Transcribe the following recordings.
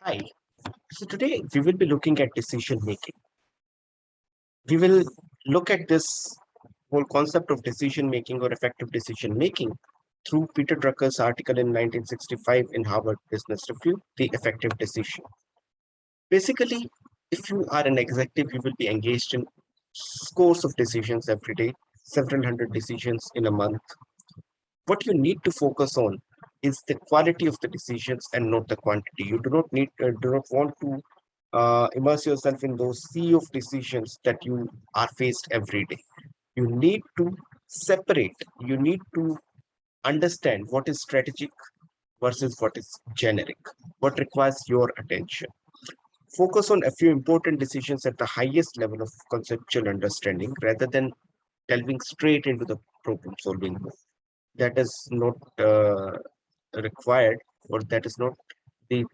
Hi. So today we will be looking at decision making. We will look at this whole concept of decision making or effective decision making through Peter Drucker's article in 1965 in Harvard Business Review, The Effective Decision. Basically, if you are an executive, you will be engaged in scores of decisions every day, several hundred decisions in a month. What you need to focus on is the quality of the decisions and not the quantity. You do not want to immerse yourself in those sea of decisions that you are faced every day. You need to separate. You need to understand what is strategic versus what is generic, what requires your attention. Focus on a few important decisions at the highest level of conceptual understanding rather than delving straight into the problem solving mode. That is not required, or that is not the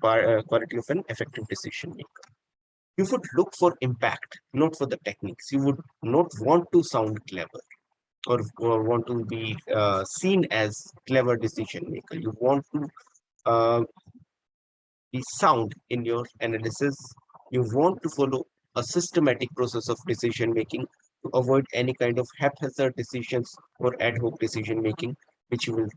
quality of an effective decision maker. You would look for impact, not for the techniques. You would not want to sound clever, or want to be seen as clever decision maker. You want to uh, be sound in your analysis. You want to follow a systematic process of decision making to avoid any kind of haphazard decisions or ad hoc decision making, which you will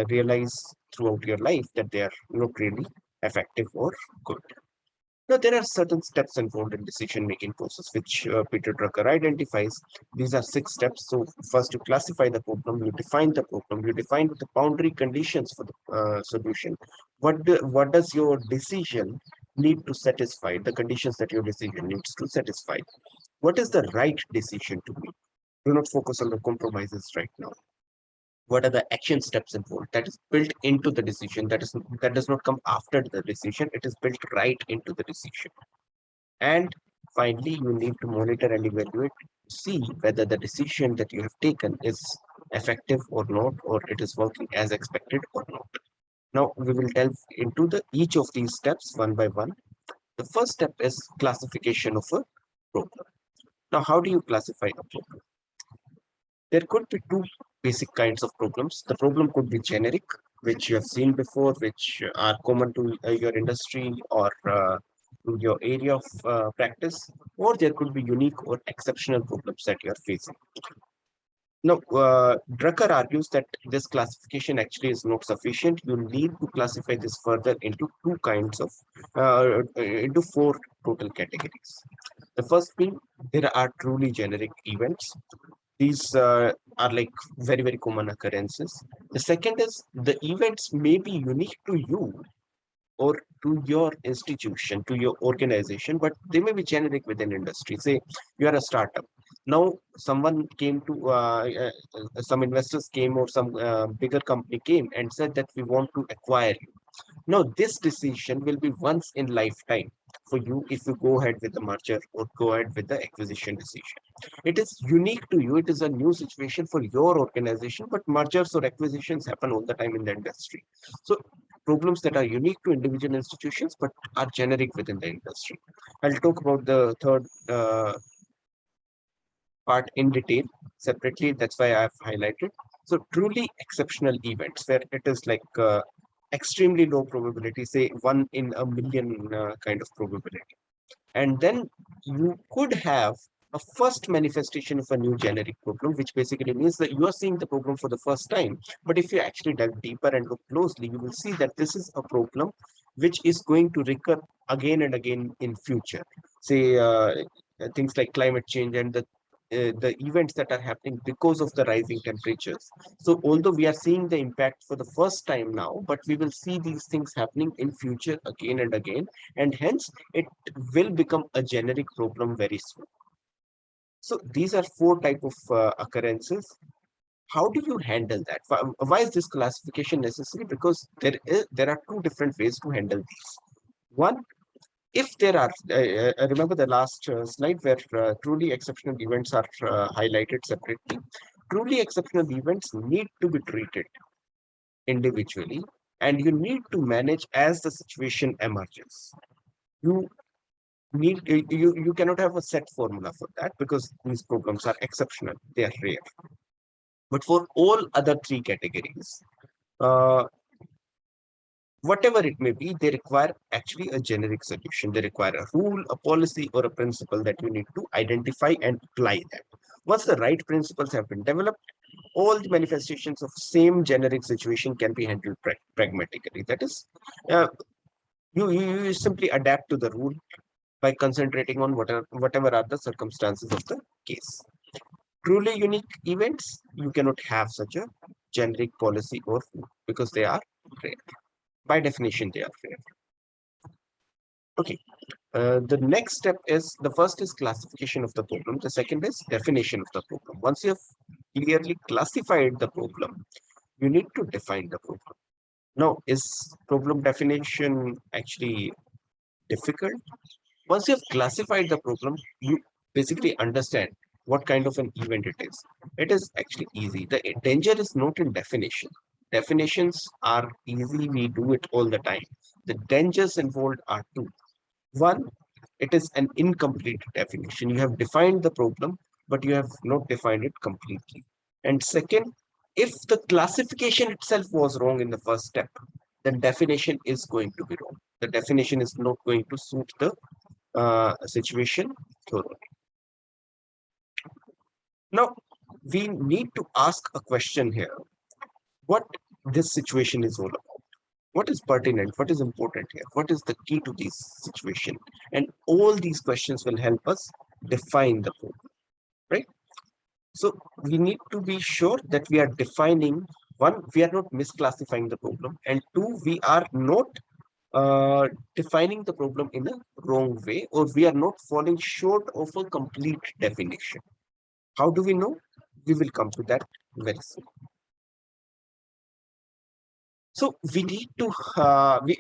realize throughout your life that they are not really effective or good. Now, there are certain steps involved in decision-making process, which Peter Drucker identifies. These are 6 steps. So first, you classify the problem, you define the problem, you define the boundary conditions for the solution. What does your decision need to satisfy, the conditions that your decision needs to satisfy? What is the right decision to make? Do not focus on the compromises right now. What are the action steps involved that is built into the decision, that does not come after the decision, it is built right into the decision. And finally, you need to monitor and evaluate to see whether the decision that you have taken is effective or not, or it is working as expected or not. Now we will delve into the each of these steps one by one. The first step is classification of a problem. Now, how do you classify a problem? There could be two basic kinds of problems. The problem could be generic, which you have seen before, which are common to your industry or to your area of practice, or there could be unique or exceptional problems that you are facing. Now, Drucker argues that this classification actually is not sufficient. You need to classify this further into two kinds of, into four total categories. The first being, there are truly generic events. These are like very, very common occurrences. The second is the events may be unique to you or to your institution, to your organization, but they may be generic within industry. Say you are a startup. Now, someone came to, some investors came, or some bigger company came and said that we want to acquire you. Now, this decision will be once in lifetime for you if you go ahead with the merger or go ahead with the acquisition decision. It is unique to you. It is a new situation for your organization, but mergers or acquisitions happen all the time in the industry. So problems that are unique to individual institutions but are generic within the industry. I'll talk about the third part in detail separately. That's why I've highlighted. So truly exceptional events where it is like extremely low probability, say 1 in a million kind of probability. And then you could have a first manifestation of a new generic problem, which basically means that you are seeing the problem for the first time. But if you actually dive deeper and look closely, you will see that this is a problem which is going to recur again and again in future. Say things like climate change and the events that are happening because of the rising temperatures. So although we are seeing the impact for the first time now, but we will see these things happening in future again and again, and hence it will become a generic problem very soon. So these are four type of occurrences. How do you handle that? Why is this classification necessary? Because there are two different ways to handle these. One, if there are, remember the last slide where truly exceptional events are highlighted separately. Truly exceptional events need to be treated individually, and you need to manage as the situation emerges. You you cannot have a set formula for that because these programs are exceptional, they are rare. But for all other three categories, uh, whatever it may be, they require actually a generic solution. They require a rule, a policy, or a principle that you need to identify and apply that. Once the right principles have been developed, all the manifestations of same generic situation can be handled pragmatically. That is, uh, you simply adapt to the rule by concentrating on whatever are the circumstances of the case. Truly unique events, you cannot have such a generic policy or rule because they are rare. By definition, they are rare. Okay. The next step is the first is classification of the problem. The second is definition of the problem. Once you have clearly classified the problem, you need to define the problem. Now, is problem definition actually difficult? Once you have classified the problem, you basically understand what kind of an event it is. It is actually easy. The danger is not in definition. Definitions are easy, we do it all the time. The dangers involved are two. One, it is an incomplete definition. You have defined the problem, but you have not defined it completely. And second, if the classification itself was wrong in the first step, then definition is going to be wrong. The definition is not going to suit the situation thoroughly. Now, we need to ask a question here. What this situation is all about? What is pertinent? What is important here? What is the key to this situation? And all these questions will help us define the problem, right? So we need to be sure that we are defining, one, we are not misclassifying the problem, and two, we are not uh, defining the problem in a wrong way, or we are not falling short of a complete definition. How do we know? We will come to that very soon. So we need to,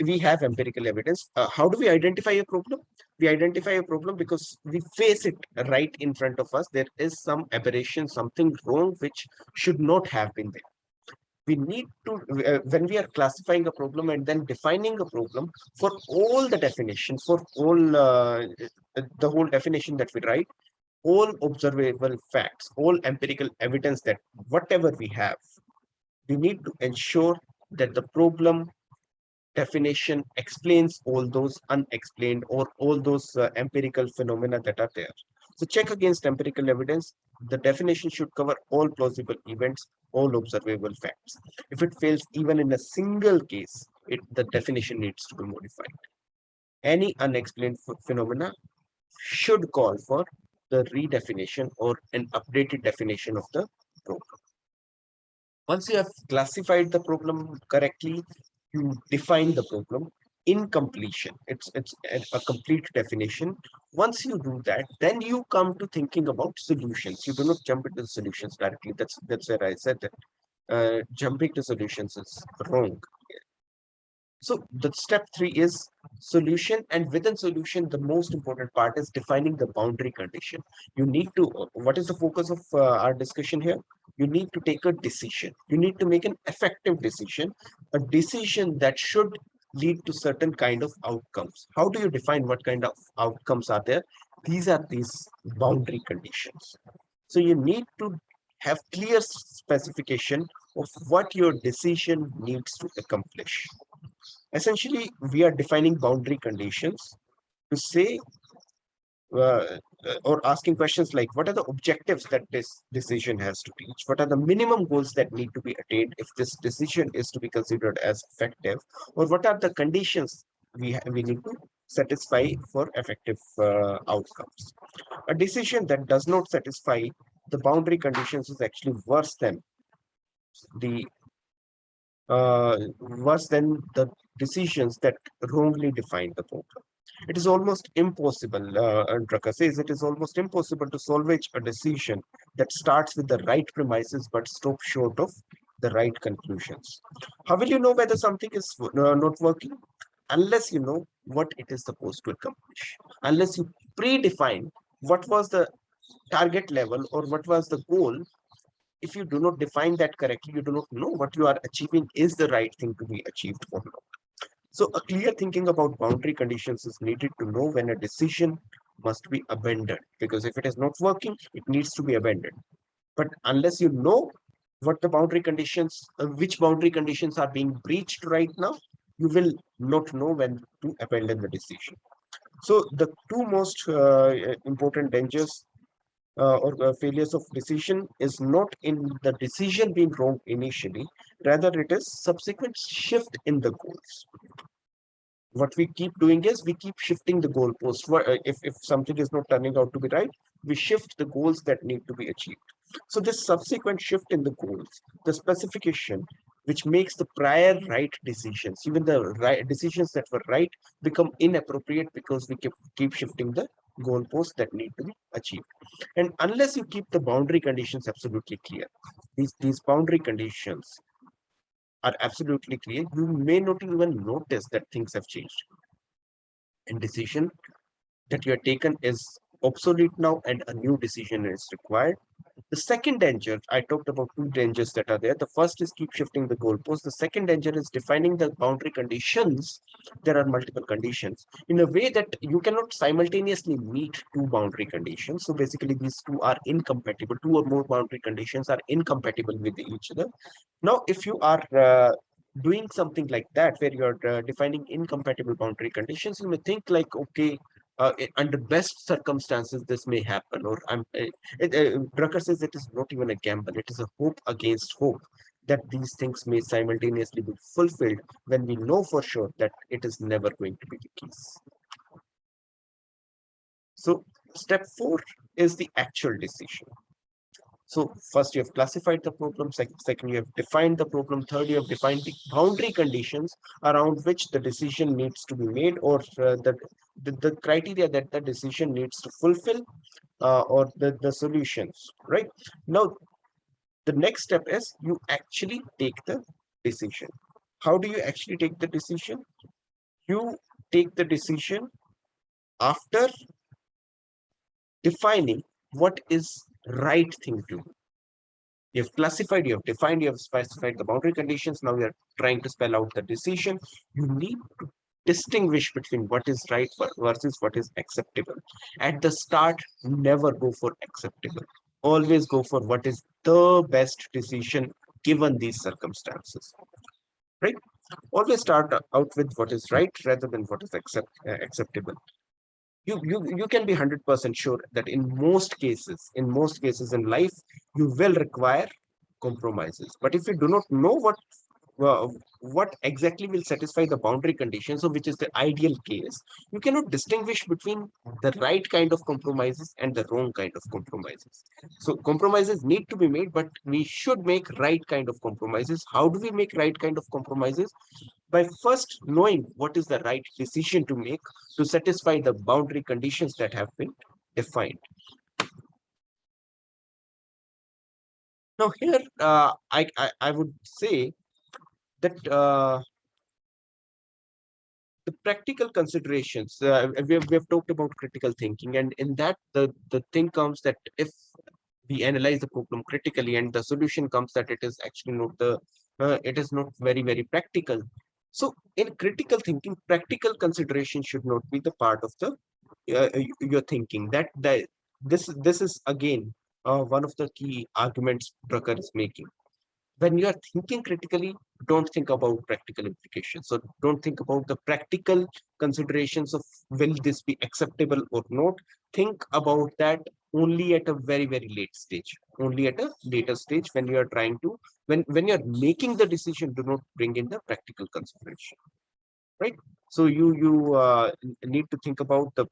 we have empirical evidence. How do we identify a problem? We identify a problem because we face it right in front of us. There is some aberration, something wrong, which should not have been there. We need to, when we are classifying a problem and then defining a problem, for all the definitions, for all, the whole definition that we write, all observable facts, all empirical evidence that whatever we have, we need to ensure that the problem definition explains all those unexplained or all those empirical phenomena that are there. So check against empirical evidence. The definition should cover all plausible events, all observable facts. If it fails even in a single case, the definition needs to be modified. Any unexplained phenomena should call for the redefinition or an updated definition of the problem. Once you have classified the problem correctly, you define the problem in completion. It's a complete definition. Once you do that, then you come to thinking about solutions. You do not jump into the solutions directly. That's where I said that jumping to solutions is wrong. So the step three is solution, and within solution, the most important part is defining the boundary condition. You need to, what is the focus of our discussion here? You need to take a decision. You need to make an effective decision, a decision that should lead to certain kind of outcomes. How do you define what kind of outcomes are there? These are these boundary conditions. So you need to have clear specification of what your decision needs to accomplish. Essentially, we are defining boundary conditions to say, uh, or asking questions like, what are the objectives that this decision has to reach? What are the minimum goals that need to be attained if this decision is to be considered as effective? Or what are the conditions we need to satisfy for effective outcomes? A decision that does not satisfy the boundary conditions is actually the worse than the decisions that wrongly define the problem. It is almost impossible, Drucker says, it is almost impossible to salvage a decision that starts with the right premises but stops short of the right conclusions. How will you know whether something is not working? Unless you know what it is supposed to accomplish. Unless you predefine what was the target level or what was the goal. If you do not define that correctly, you do not know what you are achieving is the right thing to be achieved or not. So a clear thinking about boundary conditions is needed to know when a decision must be abandoned, because if it is not working, it needs to be abandoned. But unless you know what the boundary conditions, which boundary conditions are being breached right now, you will not know when to abandon the decision. So the two most important dangers or failures of decision is not in the decision being wrong initially, rather it is subsequent shift in the goals. What we keep doing is we keep shifting the goalpost. If something is not turning out to be right, we shift the goals that need to be achieved. So this subsequent shift in the goals, the specification, which makes the prior right decisions, even the right decisions that were right, become inappropriate because we keep shifting the goalposts that need to be achieved. And unless you keep the boundary conditions absolutely clear, these boundary conditions are absolutely clear, you may not even notice that things have changed. And decision that you have taken is obsolete now and a new decision is required. The second danger, I talked about two dangers that are there. The first is keep shifting the goalposts. The second danger is defining the boundary conditions. There are multiple conditions in a way that you cannot simultaneously meet two boundary conditions. So basically, these two are incompatible. Two or more boundary conditions are incompatible with each other. Now, if you are doing something like that, where you're defining incompatible boundary conditions, you may think like, okay, under best circumstances, this may happen. Or Drucker says it is not even a gamble; it is a hope against hope that these things may simultaneously be fulfilled when we know for sure that it is never going to be the case. So, step four is the actual decision. So first you have classified the problem, second you have defined the problem, third you have defined the boundary conditions around which the decision needs to be made, or the criteria that the decision needs to fulfill, or the solutions, right? Now, the next step is you actually take the decision. How do you actually take the decision? You take the decision after defining what is right thing to do. You have classified, you have defined, you have specified the boundary conditions. Now you are trying to spell out the decision. You need to distinguish between what is right versus what is acceptable. At the start, never go for acceptable. Always go for what is the best decision given these circumstances. Right? Always start out with what is right rather than what is acceptable. You can be 100% sure that in most cases in life, you will require compromises. But if you do not know uh, what exactly will satisfy the boundary conditions, or which is the ideal case, you cannot distinguish between the right kind of compromises and the wrong kind of compromises. So compromises need to be made, but we should make right kind of compromises. How do we make right kind of compromises? By first knowing what is the right decision to make to satisfy the boundary conditions that have been defined. Now here, I would say that the practical considerations, we have talked about critical thinking, and in that the thing comes that if we analyze the problem critically and the solution comes that it is actually not the it is not very practical. So in critical thinking, practical consideration should not be the part of the your thinking. This is again one of the key arguments Drucker is making. When you are thinking critically, don't think about practical implications. So don't think about the practical considerations of will this be acceptable or not. Think about that only at a very late stage. Only at a later stage, when you are trying to when you're making the decision, do not bring in the practical consideration. Right? So you need to think about the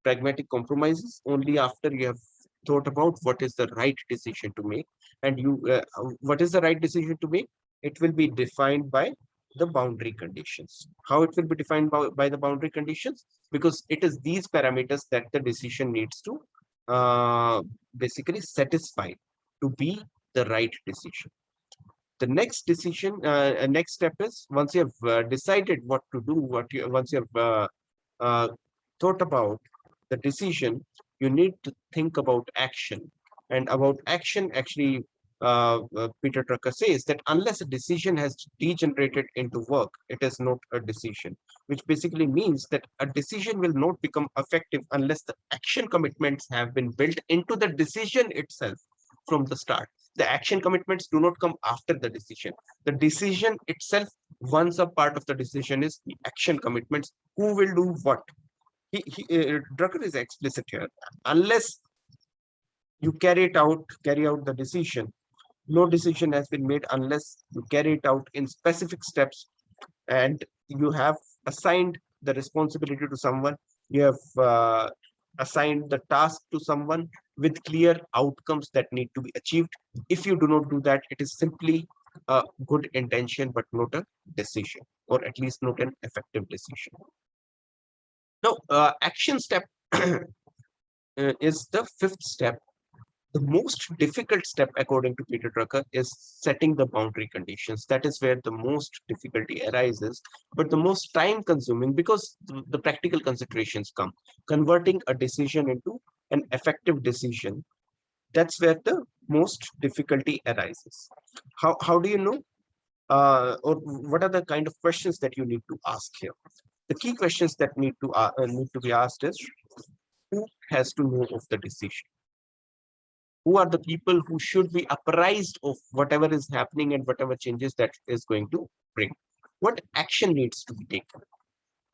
pragmatic compromises only after you have thought about what is the right decision to make. And what is the right decision to make? It will be defined by the boundary conditions. How it will be defined by the boundary conditions? Because it is these parameters that the decision needs to basically satisfy to be the right decision. The next decision, next step is, once you have decided what to do, once you have uh, thought about the decision, you need to think about action. And about action, actually, Peter Drucker says that unless a decision has degenerated into work, it is not a decision, which basically means that a decision will not become effective unless the action commitments have been built into the decision itself from the start. The action commitments do not come after the decision. The decision itself, once a part of the decision is the action commitments. Who will do what? Drucker is explicit here. Unless you carry out the decision, no decision has been made unless you carry it out in specific steps, and you have assigned the responsibility to someone. You have assigned the task to someone with clear outcomes that need to be achieved. If you do not do that, it is simply a good intention, but not a decision, or at least not an effective decision. Now, action step is the fifth step. The most difficult step, according to Peter Drucker, is setting the boundary conditions. That is where the most difficulty arises, but the most time consuming, because the practical considerations come. Converting a decision into an effective decision, that's where the most difficulty arises. How do you know? Or what are the kind of questions that you need to ask here? The key questions that need to be asked is, who has to know of the decision? Who are the people who should be apprised of whatever is happening and whatever changes that is going to bring? What action needs to be taken?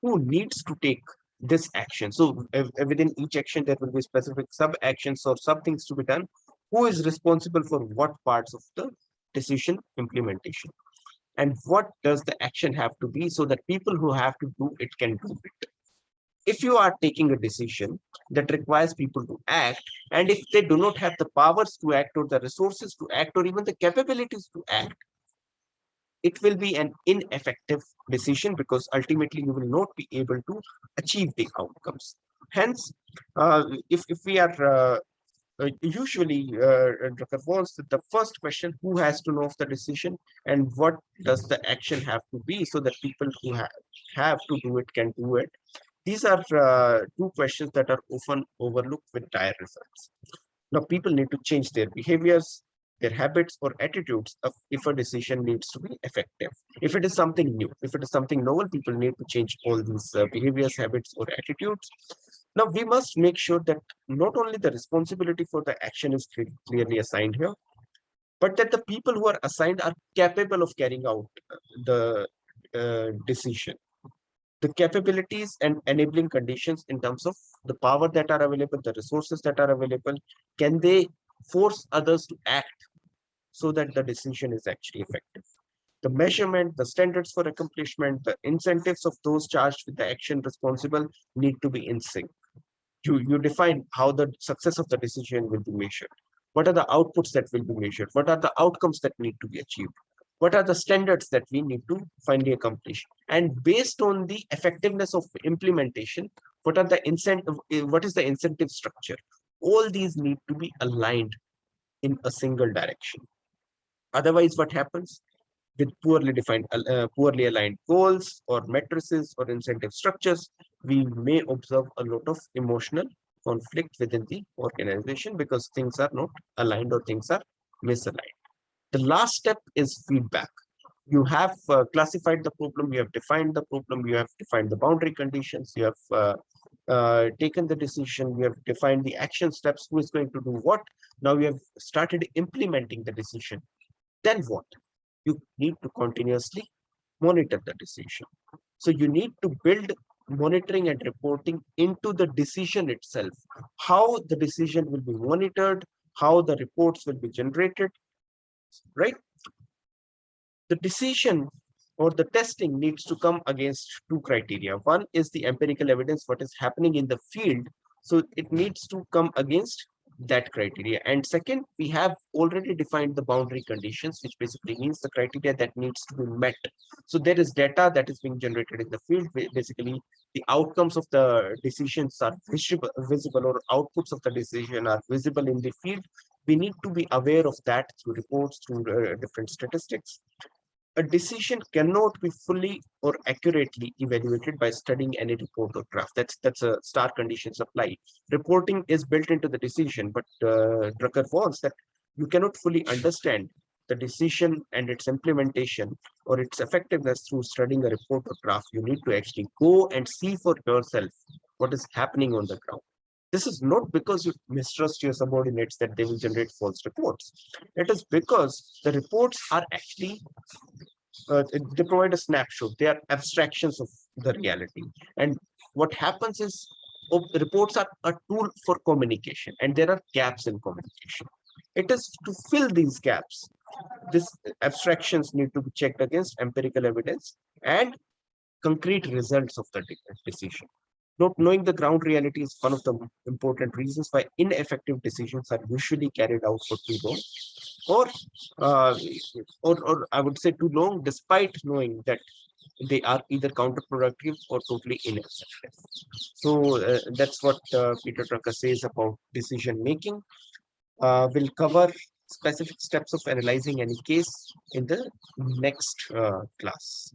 Who needs to take this action? So within each action, there will be specific sub actions or sub things to be done. Who is responsible for what parts of the decision implementation? And what does the action have to be so that people who have to do it can do it? If you are taking a decision that requires people to act, and if they do not have the powers to act, or the resources to act, or even the capabilities to act, it will be an ineffective decision, because ultimately you will not be able to achieve the outcomes. Hence, if we are usually Drucker wants the first question, who has to know of the decision, and what does the action have to be so that people who have to do it can do it. These are two questions that are often overlooked with dire results. Now, people need to change their behaviors, their habits, or attitudes if a decision needs to be effective. If it is something new, if it is something novel, people need to change all these behaviors, habits, or attitudes. Now, we must make sure that not only the responsibility for the action is clearly assigned here, but that the people who are assigned are capable of carrying out the decision. The capabilities and enabling conditions in terms of the power that are available, the resources that are available, can they force others to act so that the decision is actually effective? The measurement, the standards for accomplishment, the incentives of those charged with the action responsible need to be in sync. You define how the success of the decision will be measured. What are the outputs that will be measured? What are the outcomes that need to be achieved? What are the standards that we need to finally accomplish? And based on the effectiveness of implementation, what are the incentive? What is the incentive structure? All these need to be aligned in a single direction. Otherwise, what happens? With poorly aligned goals or matrices or incentive structures, we may observe a lot of emotional conflict within the organization, because things are not aligned or things are misaligned. The last step is feedback. You have classified the problem, you have defined the problem, you have defined the boundary conditions, you have taken the decision, you have defined the action steps, who is going to do what. Now you have started implementing the decision. Then what? You need to continuously monitor the decision. So you need to build monitoring and reporting into the decision itself. How the decision will be monitored, how the reports will be generated, right? The decision or the testing needs to come against two criteria. One is the empirical evidence, what is happening in the field. So it needs to come against that criteria. And second, we have already defined the boundary conditions, which basically means the criteria that needs to be met. So there is data that is being generated in the field. Basically, the outcomes of the decisions are visible, or outputs of the decision are visible in the field. We need to be aware of that through reports, through different statistics. A decision cannot be fully or accurately evaluated by studying any report or graph. That's a star conditions apply. Reporting is built into the decision, but Drucker warns that you cannot fully understand the decision and its implementation or its effectiveness through studying a report or graph. You need to actually go and see for yourself what is happening on the ground. This is not because you mistrust your subordinates that they will generate false reports. It is because the reports are actually they provide a snapshot. They are abstractions of the reality. And what happens is reports are a tool for communication, and there are gaps in communication. It is to fill these gaps. These abstractions need to be checked against empirical evidence and concrete results of the decision. Not knowing the ground reality is one of the important reasons why ineffective decisions are usually carried out for too long, or uh, or I would say too long, despite knowing that they are either counterproductive or totally ineffective. So that's what Peter Drucker says about decision making. We'll cover specific steps of analyzing any case in the next class.